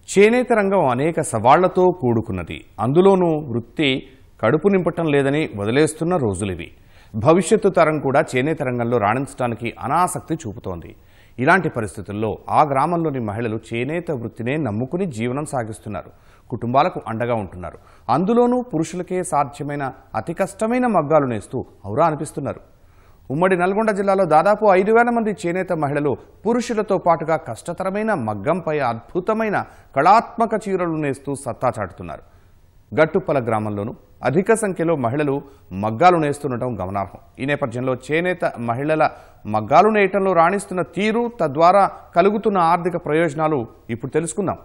చేనేత రంగం అనేక సవాళ్లతో కూడుకున్నది. అందులోనూ వృత్తి కడుపు నింపటం లేదని వదిలేస్తున్న రోజులివి. భవిష్యత్తు తరం కూడా చేనేత రంగంలో రాణించడానికి అనాసక్తి చూపుతోంది. ఇలాంటి పరిస్థితుల్లో ఆ గ్రామంలోని మహిళలు చేనేత వృత్తినే నమ్ముకుని జీవనం సాగిస్తున్నారు. కుటుంబాలకు అండగా ఉంటున్నారు. అందులోనూ పురుషులకే సాధ్యమైన అతి కష్టమైన మగ్గాలు నేస్తూ ఔరా అనిపిస్తున్నారు. ఉమ్మడి నల్గొండ జిల్లాలో దాదాపు 5,000 మంది చేనేత మహిళలు పురుషులతో పాటుగా కష్టతరమైన మగ్గంపై అద్భుతమైన కళాత్మక చీరలు నేస్తూ సత్తా చాటుతున్నారు. గట్టుప్పల గ్రామంలోనూ అధిక సంఖ్యలో మహిళలు మగ్గాలు నేస్తుండటం గమనార్హం. ఈ నేపథ్యంలో చేనేత మహిళల మగ్గాలు నేయటంలో రాణిస్తున్న తీరు, తద్వారా కలుగుతున్న ఆర్థిక ప్రయోజనాలు ఇప్పుడు తెలుసుకుందాం.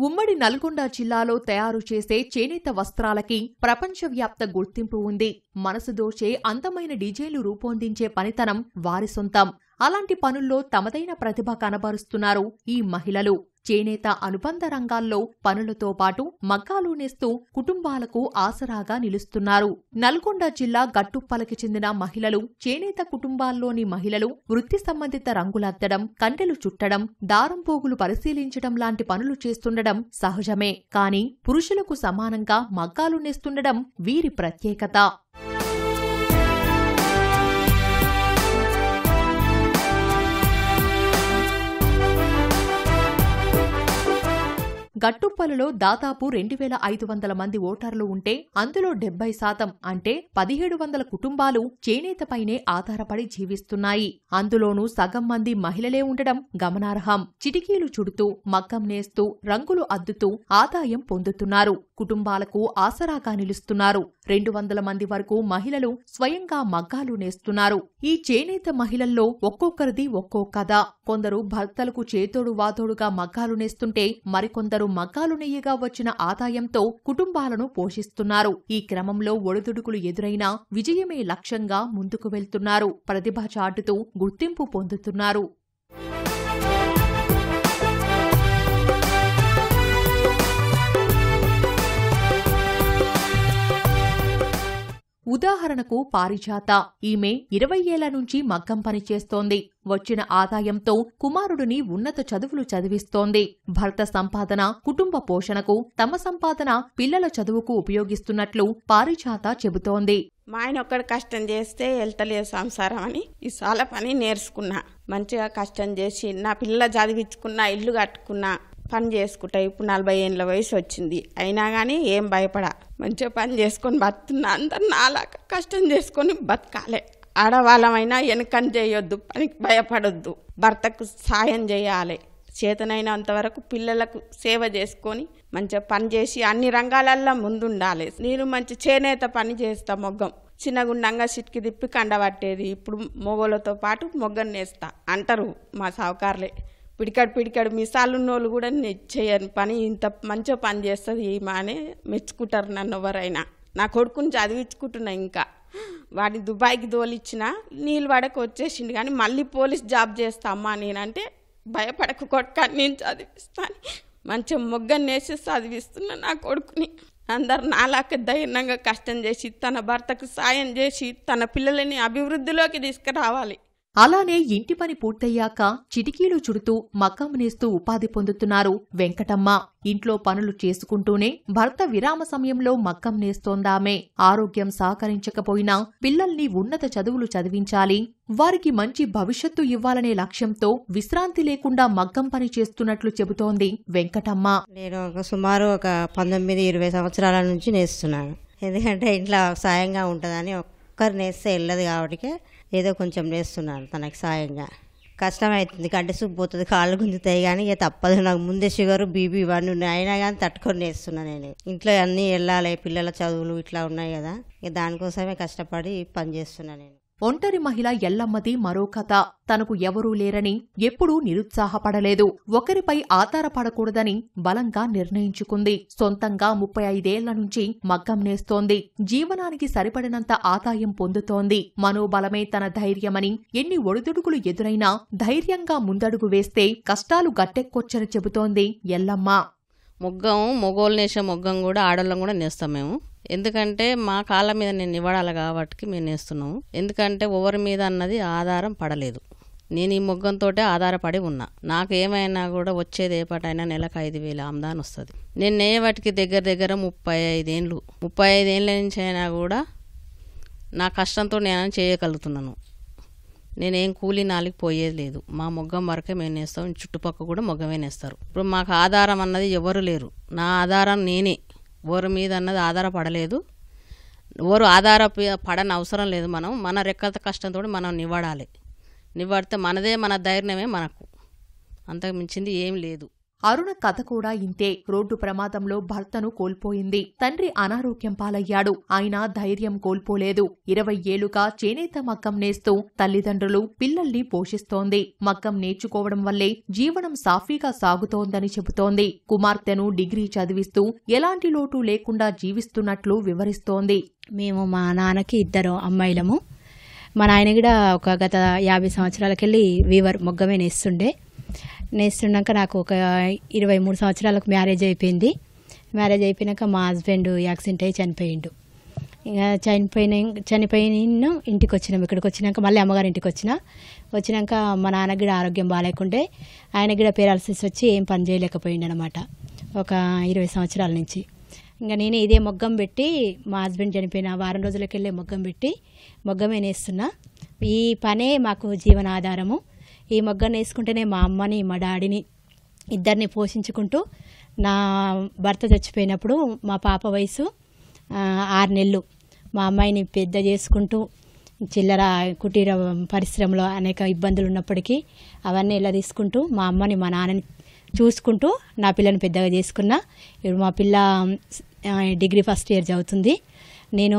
ఉమ్మడి నల్గొండ జిల్లాలో తయారు చేసే చేనేత వస్త్రాలకి ప్రపంచవ్యాప్త గుర్తింపు ఉంది. మనసు దోచే అందమైన డిజైన్లు రూపొందించే పనితనం వారి సొంతం. అలాంటి పనుల్లో తమదైన ప్రతిభ కనబరుస్తున్నారు ఈ మహిళలు. చేనేత అనుబంధ రంగాల్లో పనులతో పాటు మగ్గాలు నేస్తూ కుటుంబాలకు ఆసరాగా నిలుస్తున్నారు. నల్గొండ జిల్లా గట్టుప్పలకి చెందిన మహిళలు, చేనేత కుటుంబాల్లోని మహిళలు వృత్తి సంబంధిత రంగులద్దడం, కండెలు చుట్టడం, దారం పోగులు పరిశీలించడం లాంటి పనులు చేస్తుండడం సహజమే. కానీ పురుషులకు సమానంగా మగ్గాలు నేస్తుండడం వీరి ప్రత్యేకత. గట్టుప్పలలో దాదాపు 2,500 మంది ఓటర్లు ఉంటే అందులో 70% అంటే 1,700 కుటుంబాలు చేనేతపైనే ఆధారపడి జీవిస్తున్నాయి. అందులోనూ సగం మంది మహిళలే ఉండడం గమనార్హం. చిటికీలు చుడుతూ, మగ్గం నేస్తూ, రంగులు అద్దుతూ ఆదాయం పొందుతున్నారు. కుటుంబాలకు ఆసరాగా నిలుస్తున్నారు. 200 మంది వరకు మహిళలు స్వయంగా మగ్గాలు నేస్తున్నారు. ఈ చేనేత మహిళల్లో ఒక్కొక్కరిది ఒక్కో కథ. కొందరు భర్తలకు చేతోడు వాతోడుగా మగ్గాలు నేస్తుంటే, మరికొందరు మగ్గాలు నెయ్యగా వచ్చిన ఆదాయంతో కుటుంబాలను పోషిస్తున్నారు. ఈ క్రమంలో ఒడిదుడుకులు ఎదురైనా విజయమే లక్ష్యంగా ముందుకు వెళ్తున్నారు. ప్రతిభ చాటుతూ గుర్తింపు పొందుతున్నారు. ఉదాహరణకు పారిజాత. ఈమె 20 ఏళ్ల నుంచి మగ్గం పని చేస్తోంది. వచ్చిన ఆదాయంతో కుమారుడిని ఉన్నత చదువులు చదివిస్తోంది. భర్త సంపాదన కుటుంబ పోషణకు, తమ సంపాదన పిల్లల చదువుకు ఉపయోగిస్తున్నట్లు పారిజాత చెబుతోంది. మా ఆయన ఒక్కడు కష్టం చేస్తే వెళ్తలేదు సంసారం అని ఈ సాల పని నేర్చుకున్నా. మంచిగా కష్టం చేసి నా పిల్లల చదివించుకున్నా, ఇల్లు కట్టుకున్నా, పని చేసుకుంటా. ఇప్పుడు 40 ఏళ్ళ వయసు వచ్చింది. అయినా కానీ ఏం భయపడా, మంచిగా పని చేసుకొని బతుకున్నా. అందరు నాలాగా కష్టం చేసుకొని బతకాలి. ఆడవాళ్ళమైనా వెనకని చేయొద్దు, పనికి భయపడొద్దు, భర్తకు సాయం చేయాలి. చేతనైనంత వరకు పిల్లలకు సేవ చేసుకొని మంచిగా పని చేసి అన్ని రంగాలల్లో ముందుండాలి. నేను మంచి చేనేత పని చేస్తా. మొగ్గం చిన్నగుండంగా సిట్కి తిప్పి కండబట్టేది. ఇప్పుడు మొగోళ్ళతో పాటు మొగ్గం నేస్తా అంటారు మా సావుకారులే. పిడికాడు మిసాలున్నోళ్ళు కూడా చేయని పని ఇంత మంచిగా పని చేస్తుంది ఈమె అని మెచ్చుకుంటారు నన్ను ఎవరైనా. నా కొడుకుని చదివించుకుంటున్నా. ఇంకా వాడిని దుబాయ్కి దోలిచ్చిన నీళ్ళు పడక వచ్చేసిండు. కానీ మళ్ళీ పోలీస్ జాబ్ చేస్తా అమ్మా నేనంటే, భయపడకు కొడుకు నేను చదివిస్తాను. మంచిగా మొగ్గని నేసి చదివిస్తున్నా నా కొడుకుని. అందరు నాలాక ధైర్యంగా కష్టం చేసి తన భర్తకు సాయం చేసి తన పిల్లలని అభివృద్ధిలోకి తీసుకురావాలి. అలానే ఇంటి పని పూర్తయ్యాక చిటికీలు చుడుతూ మగ్గం నేస్తూ ఉపాధి పొందుతున్నారు వెంకటమ్మ. ఇంట్లో పనులు చేసుకుంటూనే భర్త విరామ సమయంలో మగ్గం నేస్తోందామే. ఆరోగ్యం సహకరించకపోయినా పిల్లల్ని ఉన్నత చదువులు చదివించాలి, వారికి మంచి భవిష్యత్తు ఇవ్వాలనే లక్ష్యంతో విశ్రాంతి లేకుండా మగ్గం పని చేస్తున్నట్లు చెబుతోంది వెంకటమ్మ. నేను సుమారు 19-20 సంవత్సరాల నుంచి నేస్తున్నాను. ఎందుకంటే ఇంట్లో సాయంగా ఉంటుందని. ఒక్కరు నేస్తే వెళ్ళదు కాబట్టి ఏదో కొంచెం నేస్తున్నాను తనకు సాయంగా. కష్టమవుతుంది, కంటి సూపు పోతుంది, కాళ్ళు గుంజుతాయి. కానీ ఇక తప్పదు, నాకు ముందే షుగర్, బీపీ ఇవన్నీ ఉన్నాయి. అయినా కానీ తట్టుకొని నేస్తున్నా. నేను ఇంట్లో అన్నీ వెళ్ళాలి, పిల్లల చదువులు ఇట్లా ఉన్నాయి కదా, ఇక దానికోసమే కష్టపడి పని చేస్తున్నా నేను. ఒంటరి మహిళ ఎల్లమ్మది మరో కథ. తనకు ఎవరూ లేరని ఎప్పుడూ నిరుత్సాహపడలేదు. ఒకరిపై ఆధారపడకూడదని బలంగా నిర్ణయించుకుంది. సొంతంగా 35 ఏళ్ల నుంచి మగ్గం నేస్తోంది. జీవనానికి సరిపడినంత ఆదాయం పొందుతోంది. మనోబలమే తన ధైర్యమని, ఎన్ని ఒడిదుడుకులు ఎదురైనా ధైర్యంగా ముందడుగు వేస్తే కష్టాలు గట్టెక్కొచ్చని చెబుతోంది ఎల్లమ్మ. మొగ్గం మొగోళ్ళు నేసే మొగ్గం కూడా ఆడోళ్ళం కూడా నేస్తాం మేము. ఎందుకంటే మా కాళ్ళ మీద నేను నిలబడాలి కాబట్టి మేము నేస్తున్నాము. ఎందుకంటే ఎవరి మీద అన్నది ఆధారం పడలేదు. నేను ఈ మొగ్గంతో ఆధారపడి ఉన్నా. నాకు ఏమైనా కూడా వచ్చేది ఏ పాటైనా నెలకు 5,000 ఆమ్దాని వస్తుంది. నేను నేయవాటికి దగ్గర 35 ఏళ్ళు. 35 ఏళ్ళ నుంచి అయినా కూడా నా కష్టంతో నేను చేయగలుగుతున్నాను. నేనేం కూలీ నాలికి పోయేది లేదు. మా మొగ్గం వరకే మేము నేస్తాం. చుట్టుపక్కల కూడా మొగ్గమే నేస్తారు. ఇప్పుడు మాకు ఆధారం అన్నది ఎవరు లేరు. నా ఆధారం నేనే. ఎవరి మీద అన్నది ఆధారపడలేదు. ఎవరు పడని అవసరం లేదు. మనం మన రెక్కల కష్టంతో మనం నివ్వడాలి. నివ్వడితే మనదే, మన ధైర్యమే మనకు. అంతకు మించింది ఏం లేదు. అరుణ కథ కూడా ఇంతే. రోడ్డు ప్రమాదంలో భర్తను కోల్పోయింది. తండ్రి అనారోగ్యం పాలయ్యాడు. అయినా ధైర్యం కోల్పోలేదు. 20 ఏళ్లుగా చేనేత మగ్గం నేస్తూ తల్లిదండ్రులు, పిల్లల్ని పోషిస్తోంది. మగ్గం నేర్చుకోవడం వల్లే జీవనం సాఫీగా సాగుతోందని చెబుతోంది. కుమార్తెను డిగ్రీ చదివిస్తూ ఎలాంటి లోటు లేకుండా జీవిస్తున్నట్లు వివరిస్తోంది. మేము మా నాన్నకి 2 అమ్మాయిలము. మా నాయన కూడా ఒక గత 50 సంవత్సరాలకెళ్ళి వీవర్ మొగ్గమే నేస్తున్నాక నాకు ఒక 23 సంవత్సరాలకు మ్యారేజ్ అయిపోయింది. మ్యారేజ్ అయిపోయినాక మా హస్బెండ్ యాక్సిడెంట్ అయ్యి చనిపోయిండు. ఇంకా చనిపోయిన ఇంటికి వచ్చినాం. ఇక్కడికి వచ్చినాక మళ్ళీ అమ్మగారి ఇంటికి వచ్చినాక మా నాన్నకి కూడా ఆరోగ్యం బాగాలేకుంటే ఆయన కూడా పేరాలసిస్ వచ్చి ఏం పని చేయలేకపోయిండు అనమాట ఒక 20 సంవత్సరాల నుంచి. ఇంకా నేను ఇదే మొగ్గం పెట్టి, మా హస్బెండ్ చనిపోయిన వారం రోజులకెళ్ళే మొగ్గం పెట్టి మొగ్గమే నేస్తున్నా. ఈ పనే మాకు జీవనాధారము. ఈ మొగ్గం నేసుకుంటేనే మా అమ్మని, మా డాడీని ఇద్దరిని పోషించుకుంటూ, నా భర్త చచ్చిపోయినప్పుడు మా పాప వయసు 6 నెలలు, మా అమ్మాయిని పెద్ద చేసుకుంటూ, చిల్లర కుటీర పరిశ్రమలో అనేక ఇబ్బందులు ఉన్నప్పటికీ అవన్నీ ఇలా తీసుకుంటూ మా అమ్మని, మా నాన్నని చూసుకుంటూ నా పిల్లని పెద్దగా చేసుకున్నా. ఇప్పుడు మా పిల్ల డిగ్రీ ఫస్ట్ ఇయర్ చదువుతుంది. నేను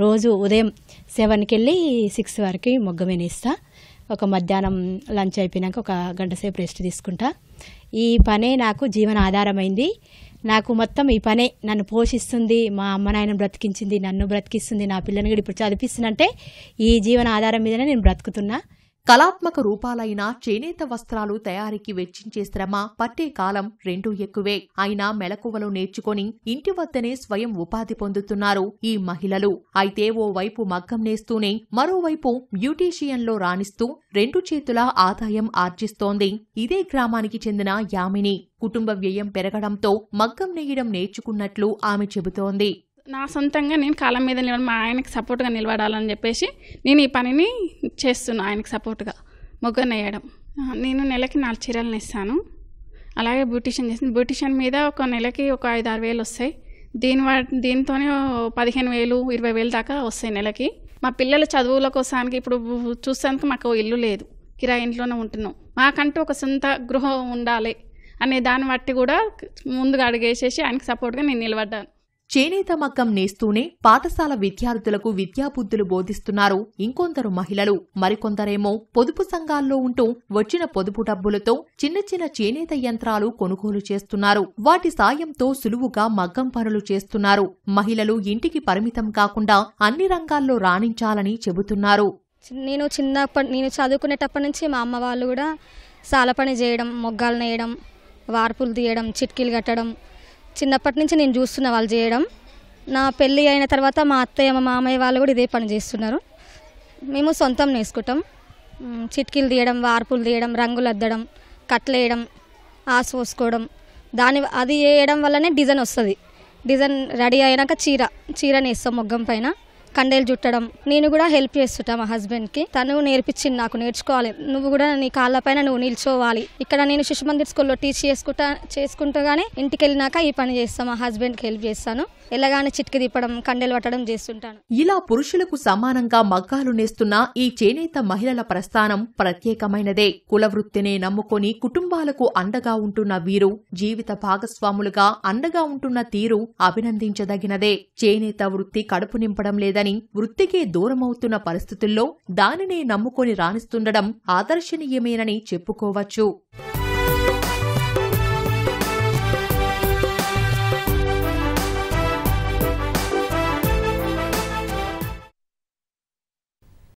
రోజు ఉదయం 7కి వెళ్ళి 6 వరకు మొగ్గమే నేస్తా. ఒక మధ్యాహ్నం లంచ్ అయిపోయినాక ఒక గంట సేపు రెస్ట్ తీసుకుంటా. ఈ పనే నాకు జీవన ఆధారమైంది. నాకు మొత్తం ఈ పనే నన్ను పోషిస్తుంది. మా అమ్మ నాయన బ్రతికించింది, నన్ను బ్రతికిస్తుంది, నా పిల్లని కూడా ఇప్పుడు చదివిస్తుందంటే ఈ జీవన ఆధారం మీదనే నేను బ్రతుకుతున్నా. కళాత్మక రూపాలైన చేనేత వస్త్రాలు తయారీకి వెచ్చించే శ్రమ, పట్టే కాలం రెండూ ఎక్కువే. అయినా మెలకువలు నేర్చుకొని ఇంటి వద్దనే స్వయం ఉపాధి పొందుతున్నారు ఈ మహిళలు. అయితే ఓవైపు మగ్గం నేస్తూనే మరోవైపు బ్యూటీషియన్లో రాణిస్తూ 2 చేతుల ఆదాయం ఆర్జిస్తోంది ఇదే గ్రామానికి చెందిన యామిని. కుటుంబ వ్యయం పెరగడంతో మగ్గం నేయడం నేర్చుకున్నట్లు ఆమె చెబుతోంది. నా సొంతంగా నేను కాలం మీద నిలబడి మా ఆయనకి సపోర్ట్గా నిలబడాలని చెప్పేసి నేను ఈ పనిని చేస్తున్నా. ఆయనకి సపోర్ట్గా మొగ్గ నేయడం. నేను నెలకి 4 చీరలు నేస్తాను. అలాగే బ్యూటిషియన్ చేస్తాను. బ్యూటిషియన్ మీద ఒక నెలకి ఒక 5-6 వేలు వస్తాయి. దీంతోనే 15,000, 20,000 దాకా వస్తాయి నెలకి. మా పిల్లల చదువుల కోసానికి ఇప్పుడు చూస్తానికి మాకు ఇల్లు లేదు, కిరాయి ఇంట్లోనే ఉంటున్నాం. మాకంటూ ఒక సొంత గృహం ఉండాలి అనే దాన్ని బట్టి కూడా ముందుగా అడిగేసేసి ఆయనకి సపోర్ట్గా నేను నిలబడ్డాను. చేనేత మగ్గం నేస్తూనే పాఠశాల విద్యార్థులకు విద్యాబుద్ధులు బోధిస్తున్నారు ఇంకొందరు మహిళలు. మరికొందరేమో పొదుపు సంఘాల్లో ఉంటూ వచ్చిన పొదుపు డబ్బులతో చిన్న చిన్న చేనేత యంత్రాలు కొనుగోలు చేస్తున్నారు. వాటి సాయంతో సులువుగా మగ్గం పనులు చేస్తున్నారు. మహిళలు ఇంటికి పరిమితం కాకుండా అన్ని రంగాల్లో రాణించాలని చెబుతున్నారు. నేను చదువుకునేటప్పటి నుంచి మా అమ్మ వాళ్ళు కూడా సాల పని చేయడం, మొగ్గాలు నేయడం, వార్పులు తీయడం, చిట్కీలు కట్టడం చిన్నప్పటి నుంచి నేను చూస్తున్నా వాళ్ళు చేయడం. నా పెళ్ళి అయిన తర్వాత మా అత్తయ్య, మా మామయ్య వాళ్ళు కూడా ఇదే పని చేస్తున్నారు. మేము సొంతం నేసుకుంటాం. చిట్కీలు తీయడం, వార్పులు తీయడం, రంగులు అద్దడం, కట్లు వేయడం, ఆసు పోసుకోవడం. అది వేయడం వల్లనే డిజైన్ వస్తుంది. డిజైన్ రెడీ అయినాక చీర నేస్తాం మొగ్గం పైన. కండేలు చుట్టడం నేను కూడా హెల్ప్ చేస్తుంటా మా హస్బెండ్కి. తను నేర్పించింది నాకు, నేర్చుకోవాలి, నువ్వు కూడా నీ కాళ్ళపైన నువ్వు నిల్చోవాలి. ఇక్కడ నేను శిశు మందిర్ స్కూల్లో టీచ్ చేసుకుంటూగానే ఇంటికి వెళ్ళినాక ఈ పని చేస్తాను. మా హస్బెండ్కి హెల్ప్ చేస్తాను. ఎలాగానే చిట్కి తిప్పడం, కండెలు పట్టడం చేస్తుంటాను. ఇలా పురుషులకు సమానంగా మగ్గాలు నేస్తున్న ఈ చేనేత మహిళల ప్రస్థానం ప్రత్యేకమైనదే. కులవృత్తినే నమ్ముకొని కుటుంబాలకు అండగా ఉంటున్న వీరు జీవిత భాగస్వాములుగా అండగా ఉంటున్న తీరు అభినందించదగినదే. చేనేత వృత్తి కడుపు నింపడం లేదని లేదని వృత్తికే దూరమవుతున్న పరిస్థితుల్లో దానినే నమ్ముకొని రాణిస్తుండడం ఆదర్శనీయమేనని చెప్పుకోవచ్చు.